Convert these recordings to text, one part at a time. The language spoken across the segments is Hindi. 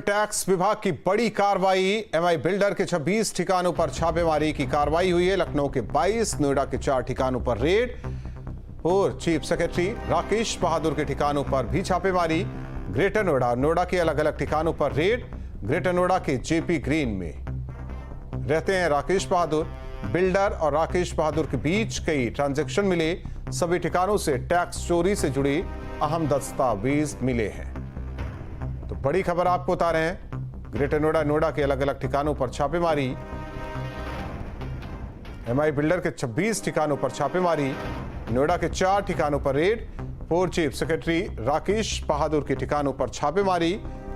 टैक्स विभाग की बड़ी कार्रवाई। एमआई बिल्डर के 26 ठिकानों पर छापेमारी की कार्रवाई हुई है। लखनऊ के 22, नोएडा के 4 ठिकानों पर रेड और चीफ सेक्रेटरी राकेश बहादुर के ठिकानों पर भी छापेमारी। ग्रेटर नोएडा के अलग अलग ठिकानों पर रेड। ग्रेटर नोएडा के जेपी ग्रीन में रहते हैं राकेश बहादुर। बिल्डर और राकेश बहादुर के बीच कई ट्रांजैक्शन मिले। सभी ठिकानों से टैक्स चोरी से जुड़ी अहम दस्तावेज मिले हैं। तो बड़ी खबर आपको बता रहे हैं। ग्रेटर नोएडा के अलग अलग ठिकानों पर छापेमारी। एमआई बिल्डर के 26 ठिकानों पर छापेमारी। नोएडा के 4 ठिकानों पर रेड। पूर्व चीफ सेक्रेटरी राकेश बहादुर के ठिकानों पर छापेमारी।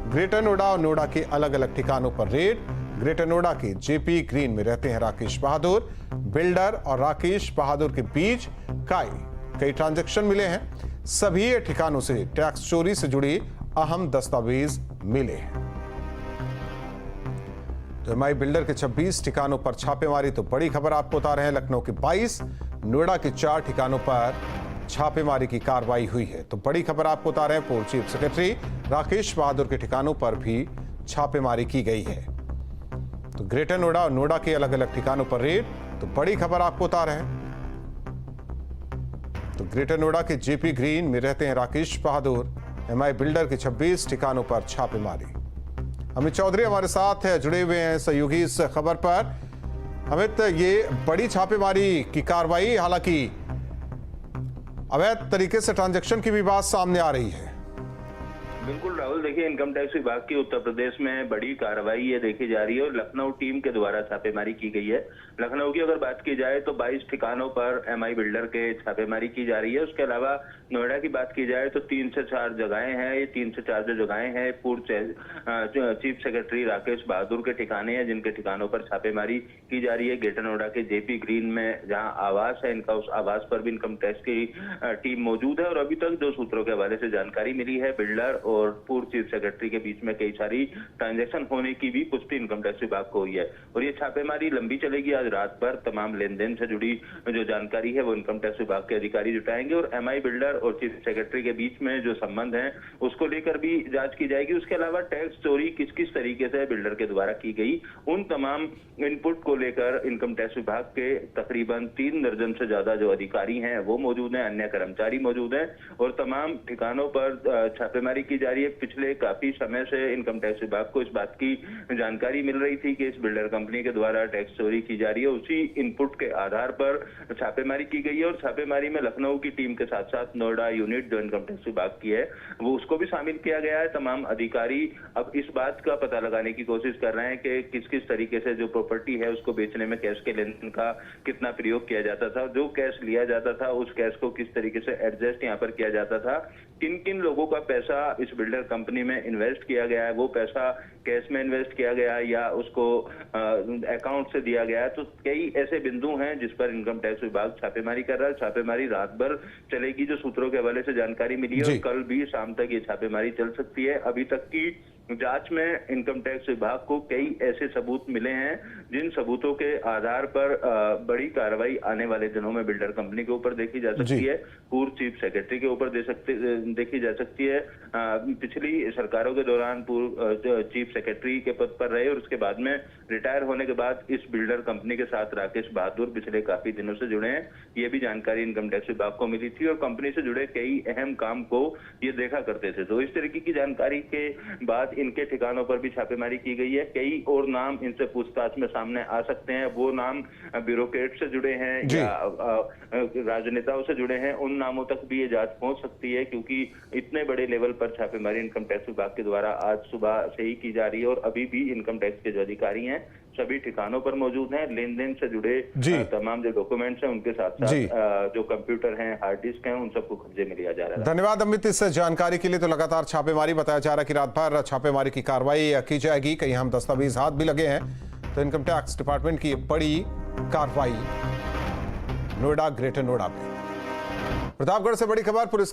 ग्रेटर नोएडा और नोएडा के अलग अलग ठिकानों पर रेड। ग्रेटर नोएडा के जेपी ग्रीन में रहते हैं राकेश बहादुर। बिल्डर और राकेश बहादुर के बीच कई ट्रांजैक्शन मिले हैं। सभी ठिकानों से टैक्स चोरी से जुड़ी अहम दस्तावेज मिले हैं। तो एमआई बिल्डर के 26 ठिकानों पर छापेमारी। तो बड़ी खबर आपको बता रहे हैं। लखनऊ के 22, नोएडा के 4 ठिकानों पर छापेमारी की कार्रवाई हुई है। तो बड़ी खबर आपको बता रहे हैं। पूर्व चीफ सेक्रेटरी राकेश बहादुर के ठिकानों पर भी छापेमारी की गई है। तो ग्रेटर नोएडा और नोएडा के अलग अलग ठिकानों पर रेड। तो बड़ी खबर आपको बता रहे हैं। तो ग्रेटर नोएडा के जेपी ग्रीन में रहते हैं राकेश बहादुर। एमआई बिल्डर के 26 ठिकानों पर छापेमारी। अमित चौधरी हमारे साथ है, जुड़े हुए हैं सहयोगी इस खबर पर। अमित, ये बड़ी छापेमारी की कार्रवाई, हालांकि अवैध तरीके से ट्रांजैक्शन की भी बात सामने आ रही है। बिल्कुल राहुल, देखिए इनकम टैक्स विभाग की उत्तर प्रदेश में बड़ी कार्रवाई ये देखी जा रही है और लखनऊ टीम के द्वारा छापेमारी की गई है। लखनऊ की अगर बात की जाए तो 22 ठिकानों पर एमआई बिल्डर के छापेमारी की जा रही है। उसके अलावा नोएडा की बात की जाए तो 3 से 4 जगहें हैं। ये 3 से 4 जो जगहें हैं पूर्व चीफ सेक्रेटरी राकेश बहादुर के ठिकाने हैं, जिनके ठिकानों पर छापेमारी की जा रही है। ग्रेटर नोएडा के जेपी ग्रीन में जहाँ आवास है इनका, उस आवास पर भी इनकम टैक्स की टीम मौजूद है। और अभी तक जो सूत्रों के हवाले से जानकारी मिली है, बिल्डर और पूर्व चीफ सेक्रेटरी के बीच में कई सारी ट्रांजैक्शन होने की भी पुष्टि इनकम टैक्स विभाग को हुई है। और ये छापेमारी लंबी चलेगी। आज रात भर तमाम लेन देन से जुड़ी जो जानकारी है वो इनकम टैक्स विभाग के अधिकारी जुटाएंगे और एमआई बिल्डर और चीफ सेक्रेटरी के बीच में जो संबंध है उसको लेकर भी जांच की जाएगी। उसके अलावा टैक्स चोरी किस किस तरीके से बिल्डर के द्वारा की गई, उन तमाम इनपुट को लेकर इनकम टैक्स विभाग के तकरीबन 3 दर्जन से ज्यादा जो अधिकारी हैं वो मौजूद हैं, अन्य कर्मचारी मौजूद हैं और तमाम ठिकानों पर छापेमारी की जा रही है। पिछले काफी समय से इनकम टैक्स विभाग को इस बात की जानकारी मिल रही थी कि इस बिल्डर कंपनी के द्वारा टैक्स चोरी की जा रही है। उसी इनपुट के आधार पर छापेमारी की गई है और छापेमारी में लखनऊ की टीम के साथ साथ नोएडा यूनिट जो इनकम टैक्स विभाग की है वो उसको भी शामिल किया गया है। तमाम अधिकारी अब इस बात का पता लगाने की कोशिश कर रहे हैं कि किस किस तरीके से जो प्रॉपर्टी है उसको बेचने में कैश के लेन देन का कितना प्रयोग किया जाता था, जो कैश लिया जाता था उस कैश को किस तरीके से एडजस्ट यहाँ पर किया जाता था, किन किन लोगों का पैसा इस बिल्डर कंपनी में इन्वेस्ट किया गया है, वो पैसा कैश में इन्वेस्ट किया गया है या उसको अकाउंट से दिया गया है। तो कई ऐसे बिंदु हैं जिस पर इनकम टैक्स विभाग छापेमारी कर रहा है। छापेमारी रात भर चलेगी, जो सूत्रों के हवाले से जानकारी मिली है, और कल भी शाम तक ये छापेमारी चल सकती है। अभी तक की जांच में इनकम टैक्स विभाग को कई ऐसे सबूत मिले हैं जिन सबूतों के आधार पर बड़ी कार्रवाई आने वाले दिनों में बिल्डर कंपनी के ऊपर देखी जा सकती है, पूर्व चीफ सेक्रेटरी के ऊपर देखी जा सकती है। पिछली सरकारों के दौरान पूर्व चीफ सेक्रेटरी के पद पर रहे और उसके बाद में रिटायर होने के बाद इस बिल्डर कंपनी के साथ राकेश बहादुर पिछले काफी दिनों से जुड़े हैं। ये भी जानकारी इनकम टैक्स विभाग को मिली थी और कंपनी से जुड़े कई अहम काम को ये देखा करते थे। तो इस तरीके की जानकारी के बाद इनके ठिकानों पर भी छापेमारी की गई है। कई और नाम इनसे पूछताछ में सामने आ सकते हैं। वो नाम ब्यूरोक्रेट से जुड़े हैं या राजनेताओं से जुड़े हैं, उन नामों तक भी ये जांच पहुंच सकती है, क्योंकि इतने बड़े लेवल पर छापेमारी इनकम टैक्स विभाग के द्वारा आज सुबह से ही की जा रही है और अभी भी इनकम टैक्स के जो अधिकारी हैं सभी ठिकानों पर मौजूद हैं। लेन देन से जुड़े तमाम जो डॉक्यूमेंट्स हैं उनके साथ साथ जो कंप्यूटर हैं, हार्ड डिस्क हैं, उन सबको कब्जे में लिया जा रहा है। धन्यवाद अमित इस जानकारी के लिए। तो लगातार छापेमारी, बताया जा रहा है कि रात भर छापेमारी की कार्रवाई की जाएगी। कहीं हम दस्तावेज हाथ भी लगे हैं। तो इनकम टैक्स डिपार्टमेंट की बड़ी कार्रवाई नोएडा, ग्रेटर नोएडा में। प्रतापगढ़ से बड़ी खबर। पुलिस